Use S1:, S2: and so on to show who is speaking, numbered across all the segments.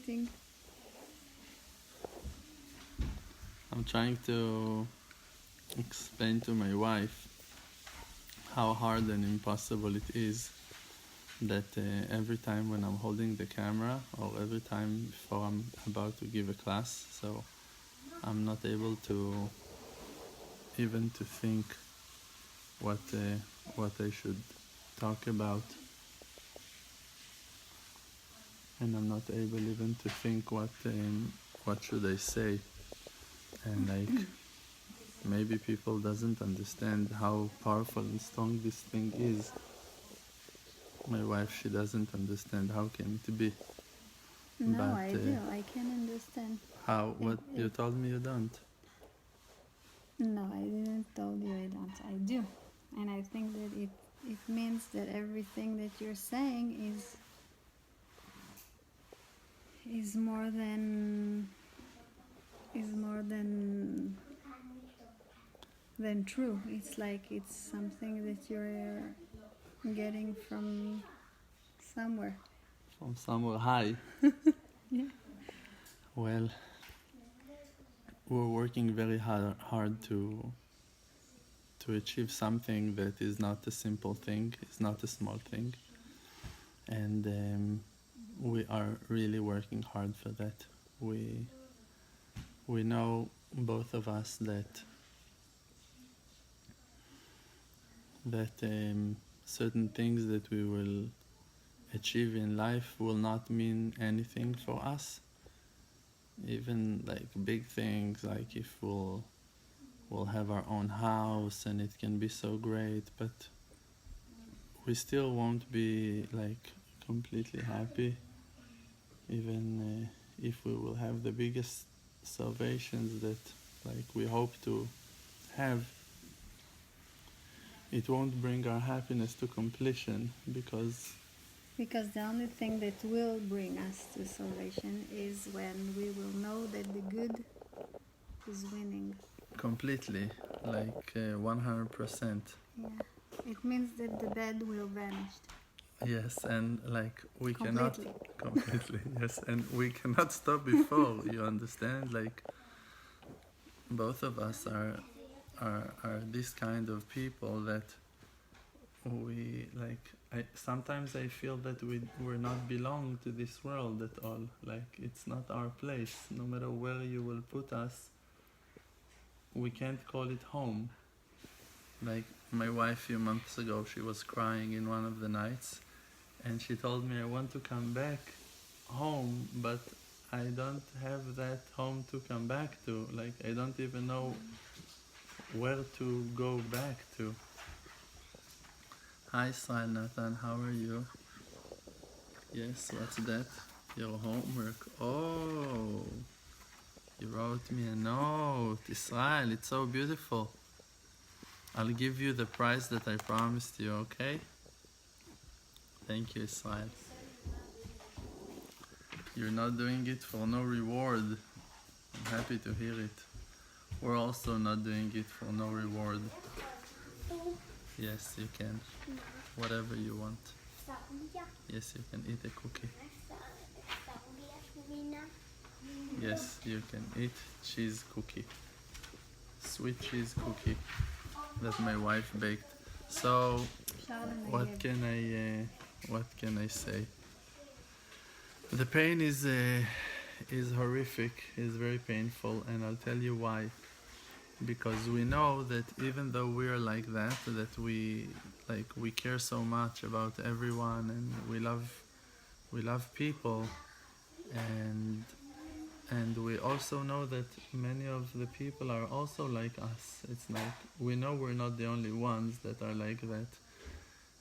S1: eating.
S2: I'm trying to explain to my wife how hard and impossible it is that every time when I'm holding the camera or every time before I'm about to give a class, so I'm not able to even to think what I should talk about, and I'm not able even to think what should I say, and like maybe people doesn't understand how powerful and strong this thing is. My wife, she doesn't understand how can it be.
S1: No,
S2: But
S1: I do. I can understand.
S2: how? What you told me you don't.
S1: No, I didn't told you I don't. I do. And I think that it means that everything that you're saying is more than true. It's like it's something that you're getting from somewhere.
S2: From somewhere high.
S1: Yeah.
S2: Well, we're working very hard to achieve something that is not a simple thing, it's not a small thing, and we are really working hard for that. We know, both of us, that certain things that we will achieve in life will not mean anything for us. Even like big things, like if we'll have our own house and it can be so great, but we still won't be like completely happy, even if we will have the biggest salvations that like we hope to have. It won't bring our happiness to completion, because
S1: The only thing that will bring us to salvation is when we will know that the good is winning.
S2: completely, like 100%.
S1: Yeah. It means that the bad will vanish.
S2: Yes, and like we
S1: Completely.
S2: cannot completely, yes, and we cannot stop before, you understand? Like both of us are this kind of people that we like. Sometimes I feel that we're not belong to this world at all. Like it's not our place. No matter where you will put us, we can't call it home. Like my wife a few months ago, she was crying in one of the nights, and she told me, I want to come back home, but I don't have that home to come back to. Like I don't even know where to go back to. Hi Israel Nathan, how are you? Yes, what's that? Your homework. Oh, you wrote me a note. Israel, it's so beautiful. I'll give you the prize that I promised you, okay? Thank you, Israel. You're not doing it for no reward. I'm happy to hear it. We're also not doing it for no reward. Yes, you can. Whatever you want. Yes, you can eat a cookie. Yes, you can eat cheese cookie. Sweet cheese cookie that my wife baked. So, what can I say? The pain is horrific, is very painful, and I'll tell you why. Because we know that even though we are like that we care so much about everyone, and we love people, and we also know that many of the people are also like us. It's like we know we're not the only ones that are like that,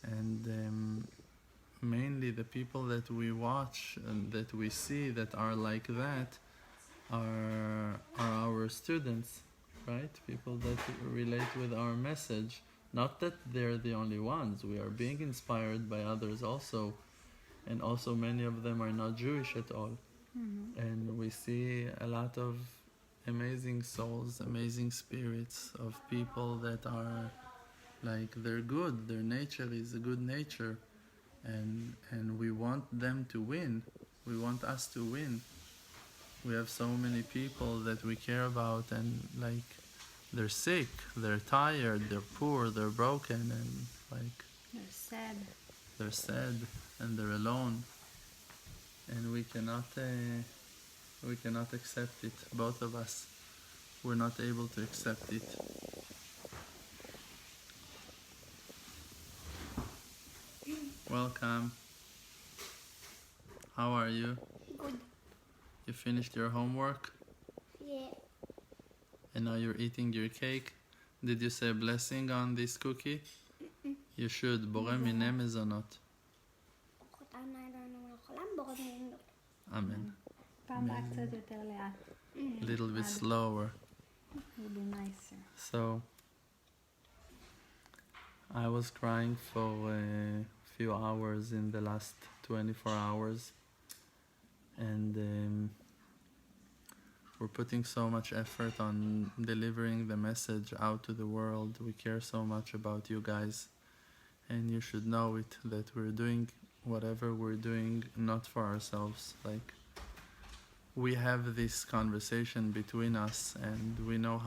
S2: and mainly the people that we watch and that we see that are like that are our students, right? People that relate with our message. Not that they're the only ones. We are being inspired by others also, and also many of them are not Jewish at all.
S1: Mm-hmm.
S2: And we see a lot of amazing souls, amazing spirits of people that are like, they're good. Their nature is a good nature, and we want them to win. We want us to win. We have so many people that we care about, and like they're sick, they're tired, they're poor, they're broken, and like
S1: They're sad.
S2: they're sad and they're alone, and we cannot accept it. Both of us, we're not able to accept it. Welcome. How are you?
S3: Good.
S2: You finished your homework
S3: Yeah.
S2: and now you're eating your cake. Did you say a blessing on this cookie? You should. בורא מיני מזונות. Amen.
S1: פעם הבאה קצת יותר לאט.
S2: A little bit slower.
S1: It'll be nicer.
S2: So, I was crying for a few hours in the last 24 hours. And we're putting so much effort on delivering the message out to the world. We care so much about you guys. And you should know it, that we're doing whatever we're doing not for ourselves. Like, we have this conversation between us and we know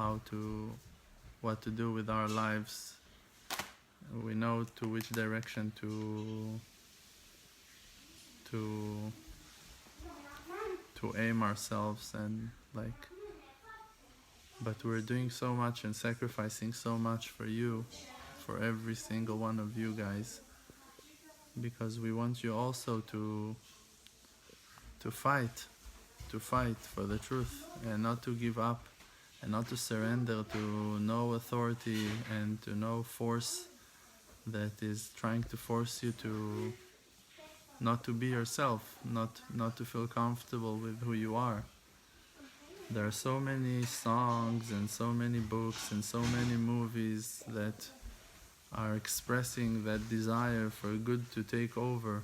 S2: what to do with our lives. We know to which direction to aim ourselves, and like, but we're doing so much and sacrificing so much for you, for every single one of you guys, because we want you also to fight for the truth, and not to give up, and not to surrender to no authority and to no force that is trying to force you to not to be yourself, not to feel comfortable with who you are. There are so many songs and so many books and so many movies that are expressing that desire for good to take over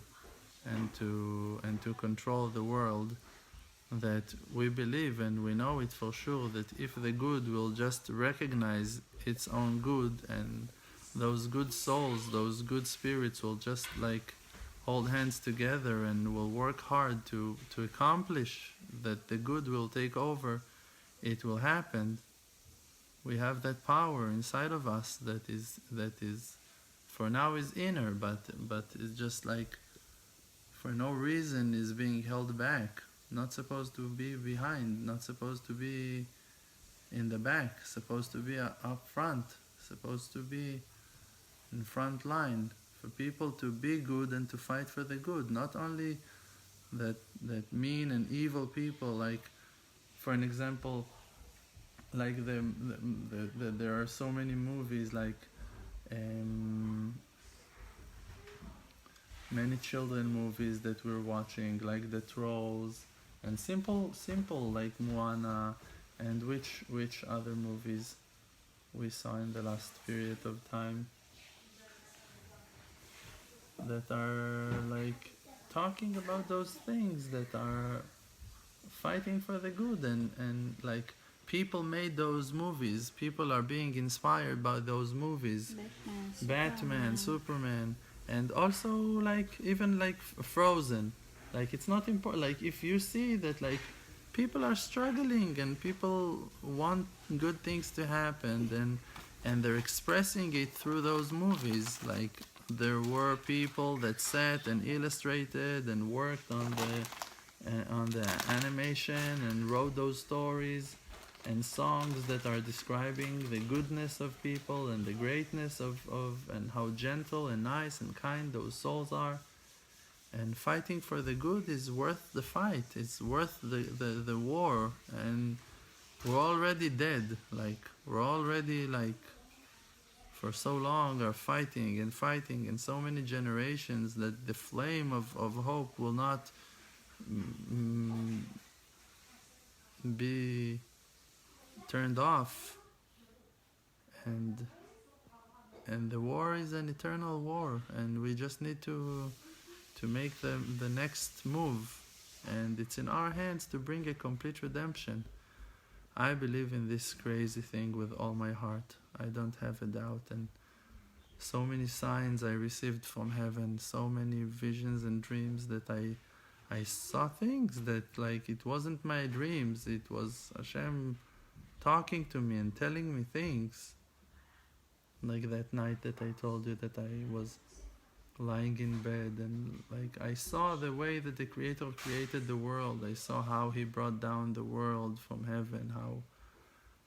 S2: and to control the world, that we believe and we know it for sure that if the good will just recognize its own good, and those good souls, those good spirits will just like hold hands together and will work hard to accomplish that the good will take over, it will happen. We have that power inside of us that is for now is inner, but it's just like for no reason is being held back. Not supposed to be behind, not supposed to be in the back, supposed to be up front, supposed to be in front line, for people to be good and to fight for the good. Not only that mean and evil people, like for an example, like there are so many movies, like many children movies that we're watching, like the Trolls, and simple like Moana, and which other movies we saw in the last period of time that are like talking about those things, that are fighting for the good, and like people made those movies, people are being inspired by those movies. Batman, Superman, and also like even like Frozen. Like it's not important, like if you see that like people are struggling and people want good things to happen, and they're expressing it through those movies. Like there were people that sat and illustrated and worked on the animation and wrote those stories and songs that are describing the goodness of people and the greatness of and how gentle and nice and kind those souls are. And fighting for the good is worth the fight. It's worth the war. And we're already dead. Like we're already like for so long are fighting and so many generations that the flame of hope will not be turned off, and the war is an eternal war, and we just need to make the next move, and it's in our hands to bring a complete redemption. I believe in this crazy thing with all my heart. I don't have a doubt, and so many signs I received from heaven, so many visions and dreams that I I saw things that like it wasn't my dreams. It was Hashem talking to me and telling me things. Like that night that I told you that I was lying in bed, and like I saw the way that the Creator created the world. I saw how He brought down the world from heaven,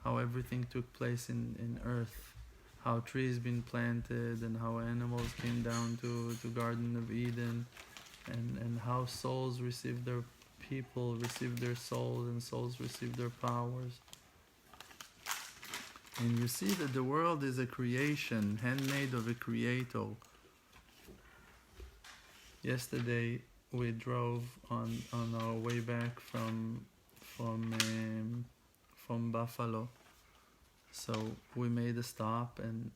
S2: how everything took place in earth, how trees been planted, and how animals came down to Garden of Eden, and how souls received their people, received their souls, and souls received their powers. And you see that the world is a creation, handmade of a creator. Yesterday we drove on our way back from Buffalo. So we made a stop and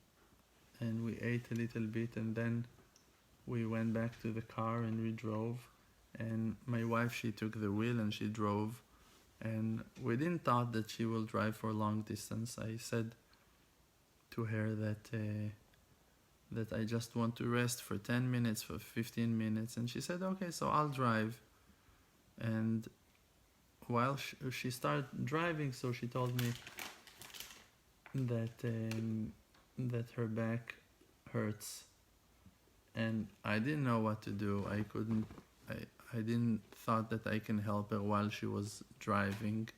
S2: we ate a little bit, and then we went back to the car and we drove. And my wife, she took the wheel and she drove. And we didn't thought that she will drive for long distance. I said to her that I just want to rest for 10 minutes, for 15 minutes. And she said, okay, so I'll drive. And while she started driving, so she told me that her back hurts. And I didn't know what to do. I didn't thought that I can help her while she was driving.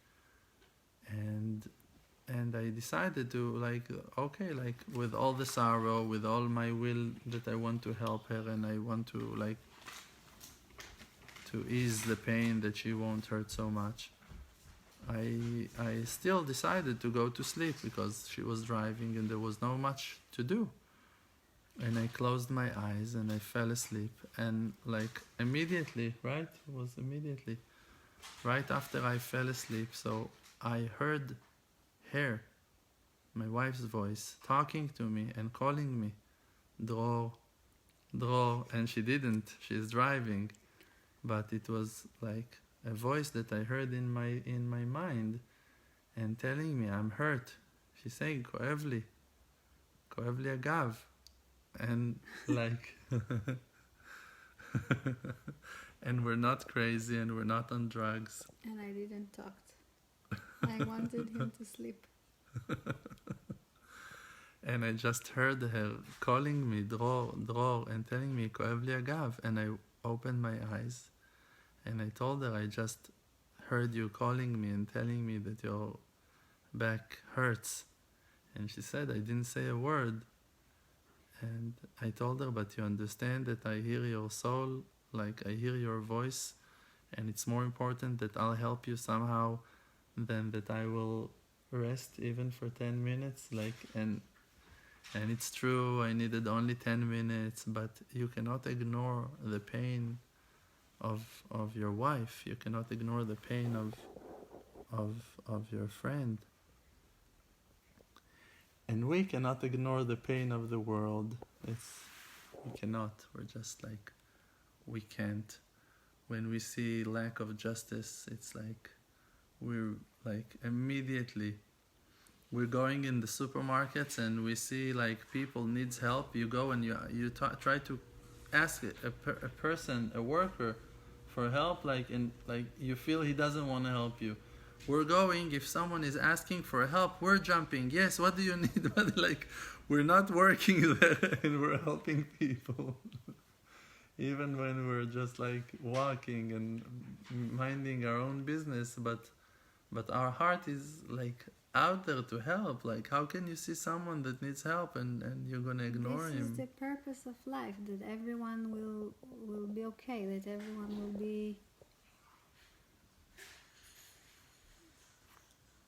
S2: And I decided to, like, okay, like, with all the sorrow, with all my will, that I want to help her, and I want to, like, to ease the pain, that she won't hurt so much. I still decided to go to sleep because she was driving and there was no much to do. And I closed my eyes and I fell asleep. And like immediately, right? It was immediately. Right after I fell asleep, so I heard her, my wife's voice, talking to me and calling me, Dror, Dror. And she didn't. She's driving. But it was like a voice that I heard in my mind and telling me I'm hurt. She's saying, Koev li agav. And like, and we're not crazy and we're not on drugs.
S1: And I didn't talk. I wanted him to sleep.
S2: And I just heard her calling me, Dror, Dror, and telling me, Koev li agav. And I opened my eyes and I told her, I just heard you calling me and telling me that your back hurts. And she said, I didn't say a word. And I told her, but you understand that I hear your soul, like I hear your voice, and it's more important that I'll help you somehow than that I will rest even for 10 minutes. Like, and it's true, I needed only 10 minutes, but you cannot ignore the pain of your wife. You cannot ignore the pain of your friend. And we cannot ignore the pain of the world. We cannot. We're just like, we can't. When we see lack of justice, it's like, we're like immediately, we're going in the supermarkets and we see like people needs help. You go and you try to ask a person, a worker, for help, and you feel he doesn't want to help you. We're going, if someone is asking for help, we're jumping. Yes, what do you need? But like, we're not working there and we're helping people. Even when we're just like walking and minding our own business, but our heart is like out there to help. Like, how can you see someone that needs help and you're gonna ignore him?
S1: This is the purpose of life, that everyone will be okay, that everyone will be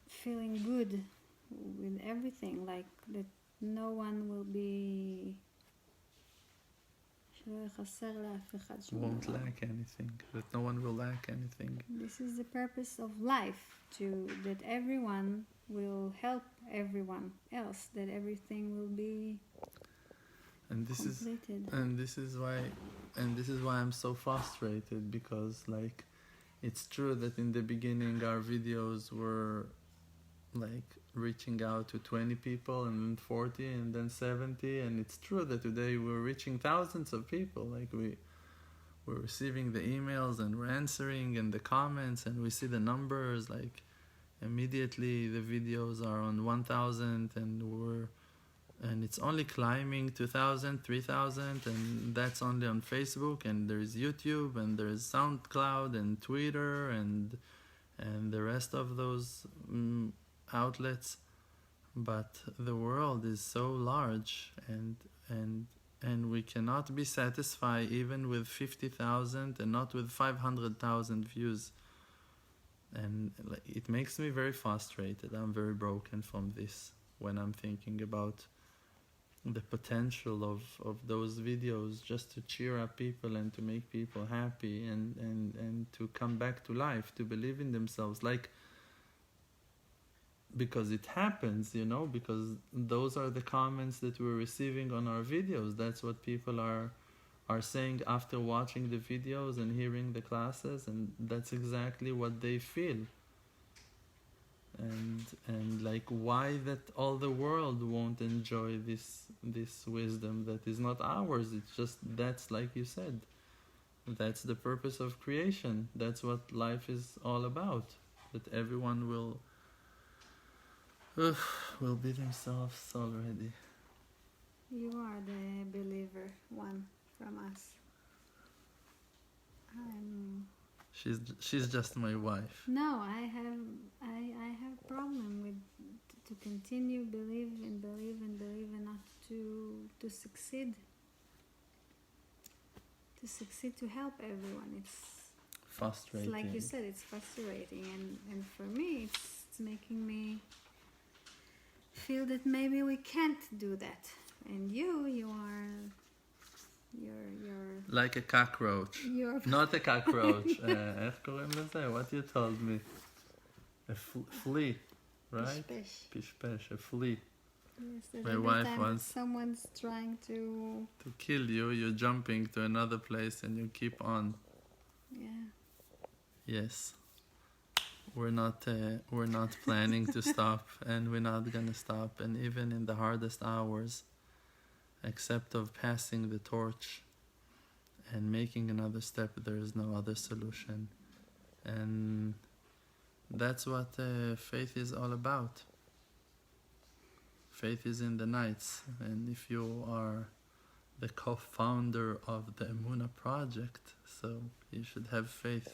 S1: feeling good with everything, like that no one will be
S2: Won't lack anything, that no one will lack anything.
S1: This is the purpose of life, that everyone will help everyone else, that everything will be completed.
S2: This is why I'm so frustrated, because like, it's true that in the beginning our videos were like reaching out to 20 people and then 40 and then 70, and it's true that today we're reaching thousands of people. Like we're receiving the emails and we're answering and the comments, and we see the numbers, like immediately the videos are on 1,000 and it's only climbing 2,000, 3,000, and that's only on Facebook, and there's YouTube, and there's SoundCloud and Twitter and the rest of those outlets. But the world is so large, and we cannot be satisfied even with 50,000 and not with 500,000 views. And it makes me very frustrated. I'm very broken from this when I'm thinking about the potential of those videos just to cheer up people and to make people happy and to come back to life, to believe in themselves. Like, because it happens, you know, because those are the comments that we're receiving on our videos. That's what people are saying after watching the videos and hearing the classes, and that's exactly what they feel. And like, why that all the world won't enjoy this wisdom that is not ours? It's just, that's, like you said, that's the purpose of creation. That's what life is all about, that everyone will be themselves already.
S1: You are the believer one from us.
S2: She's just my wife.
S1: No, I have problem with to continue believe and not to succeed. To succeed, to help everyone. It's
S2: Frustrating.
S1: like you said, it's frustrating, and for me it's making me feel that maybe we can't do that. And you're
S2: like a cockroach. Not a cockroach. איך קוראים לזה? What you told me? A flea, right? Pishpesh, a flea.
S1: Yes,
S2: my wife wants
S1: someone's trying to
S2: kill you. You're jumping to another place and you keep on.
S1: Yeah.
S2: Yes. We're not planning to stop, and we're not gonna stop. And even in the hardest hours, except of passing the torch and making another step, there is no other solution. And that's what faith is all about. Faith is in the nights, and if you are the co-founder of the Emunah Project, so you should have faith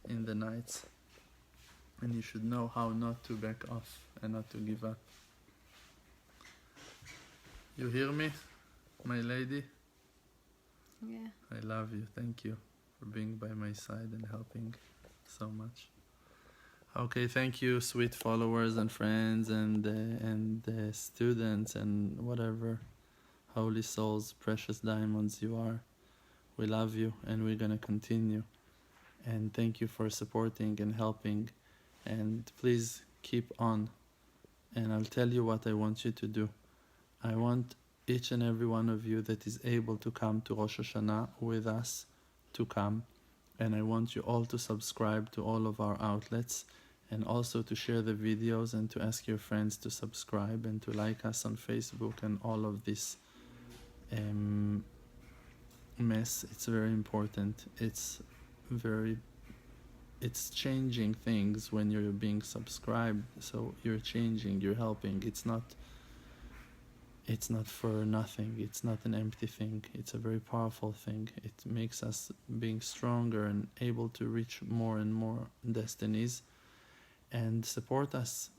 S2: in the nights, and you should know how not to back off and not to give up. You hear me, my lady?
S1: Yeah.
S2: I love you. Thank you for being by my side and helping so much. Okay, thank you, sweet followers and friends and students and whatever holy souls, precious diamonds you are. We love you, and we're gonna continue. And thank you for supporting and helping. And please keep on. And I'll tell you what I want you to do. I want each and every one of you that is able to come to Rosh Hashanah with us to come. And I want you all to subscribe to all of our outlets, and also to share the videos and to ask your friends to subscribe and to like us on Facebook and all of this mess. It's very important. It's changing things when you're being subscribed. So you're changing, you're helping. It's not for nothing. It's not an empty thing. It's a very powerful thing. It makes us being stronger and able to reach more and more destinies. And support us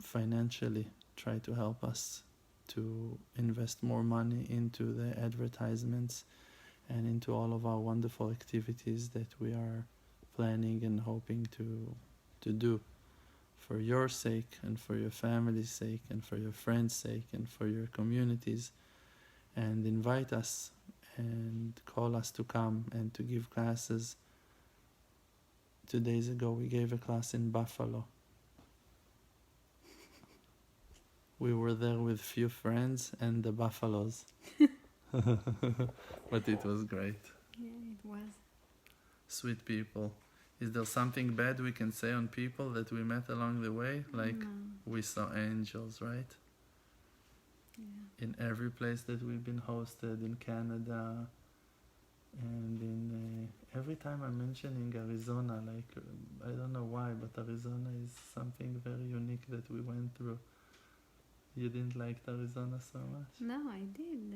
S2: financially. Try to help us to invest more money into the advertisements and into all of our wonderful activities that we are planning and hoping to do for your sake and for your family's sake and for your friends' sake and for your communities. And invite us and call us to come and to give classes. 2 days ago we gave a class in Buffalo. We were there with few friends and the buffaloes. But it was great.
S1: Yeah, it was.
S2: Sweet people. Is there something bad we can say on people that we met along the way? Like,
S1: No.
S2: we saw angels, right?
S1: Yeah.
S2: In every place that we've been hosted, in Canada, And every time I'm mentioning Arizona, like I don't know why, but Arizona is something very unique that we went through. You didn't like Arizona so much?
S1: No, I did.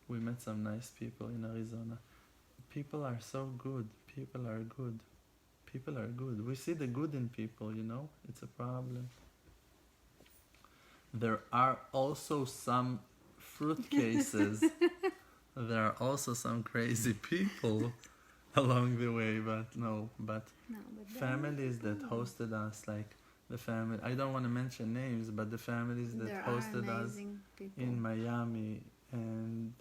S2: We met some nice people in Arizona. People are so good. People are good. People are good. We see the good in people, you know? It's a problem. There are also some fruit cases. There are also some crazy people along the way, but
S1: no, but
S2: families that hosted us, like the family, I don't want to mention names, but the families that
S1: there
S2: hosted
S1: are
S2: us
S1: people.
S2: in Miami and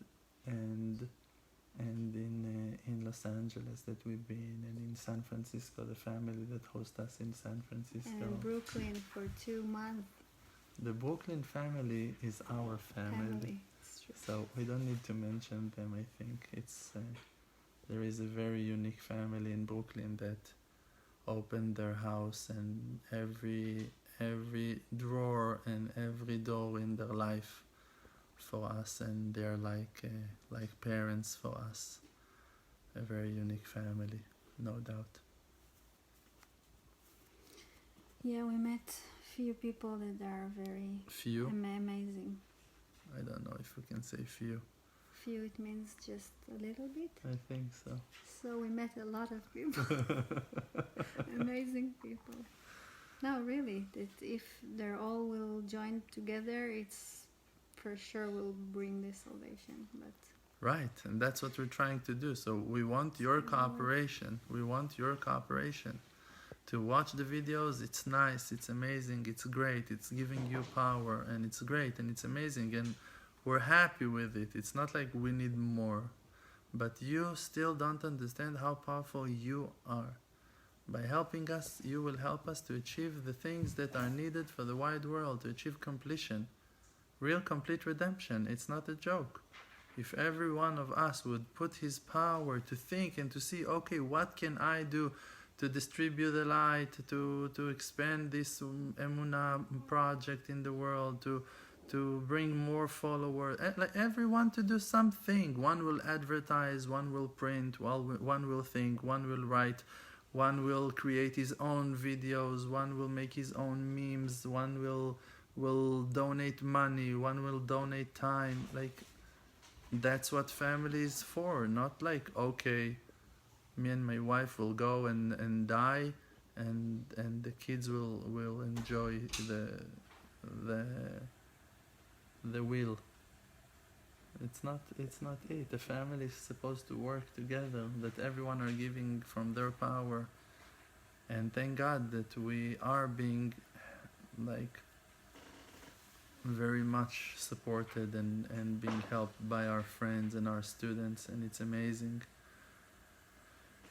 S2: in Los Angeles that we've been, and in San Francisco, the family that host us in San Francisco.
S1: And Brooklyn for 2 months.
S2: The Brooklyn family is our family. So we don't need to mention them. I think it's there is a very unique family in Brooklyn that opened their house and every drawer and every door in their life for us, and they're like parents for us. A very unique family, no doubt.
S1: Yeah, we met few people that are very amazing.
S2: I don't know if we can say few.
S1: Few, it means just a little bit.
S2: I think so.
S1: So we met a lot of people. Amazing people. No, really, that if they all will join together, it's for sure will bring the salvation. But
S2: right, and that's what we're trying to do. So we want your cooperation. We want your cooperation. To watch the videos, it's nice, it's amazing, it's great, it's giving you power, and it's great, and it's amazing, and we're happy with it. It's not like we need more. But you still don't understand how powerful you are. By helping us, you will help us to achieve the things that are needed for the wide world, to achieve completion. Real complete redemption. It's not a joke. If every one of us would put his power to think and to see, okay, what can I do to distribute the light, to expand this Emunah project in the world, to bring more followers, like everyone to do something. One will advertise, one will print, one will think, one will write, one will create his own videos, one will make his own memes, one will donate money, one will donate time. Like, that's what family is for. Not like, okay, me and my wife will go and die, and the kids will enjoy the will. It's not it. The family is supposed to work together, that everyone are giving from their power. And thank God that we are being like very much supported and being helped by our friends and our students, and it's amazing.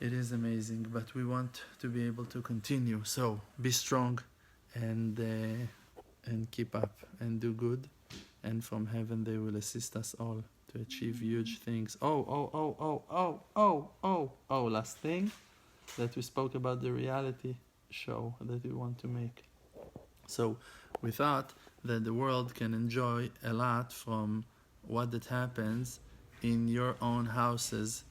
S2: It is amazing, but we want to be able to continue. So be strong and keep up and do good, and from heaven they will assist us all to achieve huge things. Last thing, that we spoke about the reality show that we want to make. So we thought that the world can enjoy a lot from what that happens in your own houses,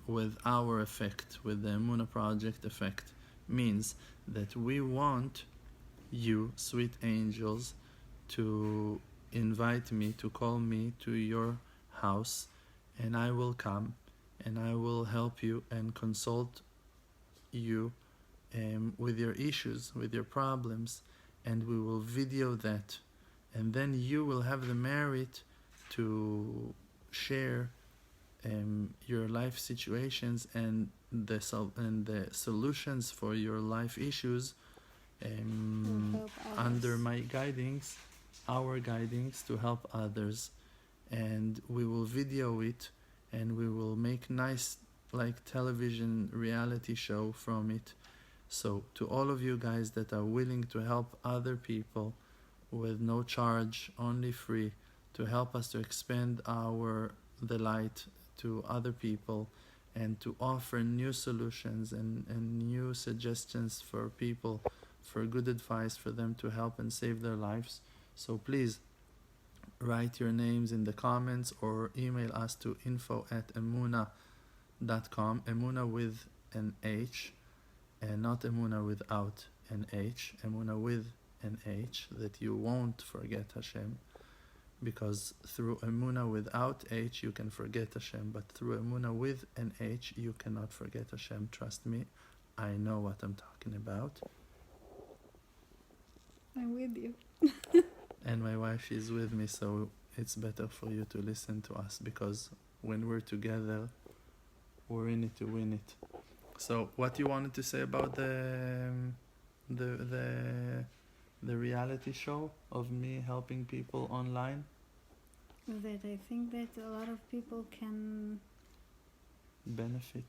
S2: with our effect, with the Emunah Project effect. Means that we want you, sweet angels, to invite me, to call me to your house, and I will come and I will help you and consult you with your issues, with your problems, and we will video that, and then you will have the merit to share your life situations and the solutions for your life issues under my guidings, our guidings, to help others. And we will video it, and we will make nice like television reality show from it. So to all of you guys that are willing to help other people with no charge, only free, to help us to expand the light to other people, and to offer new solutions and new suggestions for people, for good advice for them to help and save their lives. So please write your names in the comments or email us to info@emunah.org, Emunah with an H, and not Emunah without an H, Emunah with an H, that you won't forget Hashem, because through Emunah without H you can forget Hashem, but through Emunah with an H you cannot forget Hashem. Trust me, I know what I'm talking about.
S1: I'm with you.
S2: And my wife is with me, so it's better for you to listen to us, because when we're together, we're in it to win it. So, what you wanted to say about the reality show of me helping people online?
S1: That I think that a lot of people can
S2: Benefit.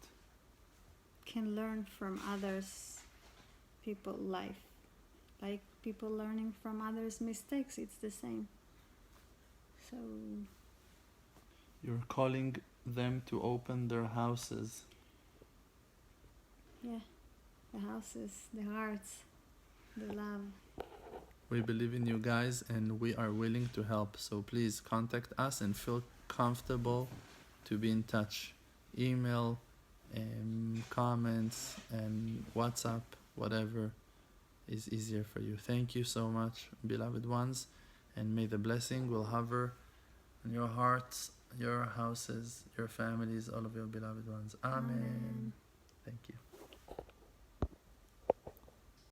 S1: learn from others' people life, like people learning from others' mistakes. It's the same. So
S2: You're calling them to open their houses.
S1: yeah, the houses, the hearts, the love.
S2: We believe in you guys and we are willing to help. So please contact us and feel comfortable to be in touch. Email, comments, and WhatsApp, whatever is easier for you. Thank you so much, beloved ones, and may the blessing will hover on your hearts, your houses, your families, all of your beloved ones. Amen.
S1: Amen.
S2: Thank you.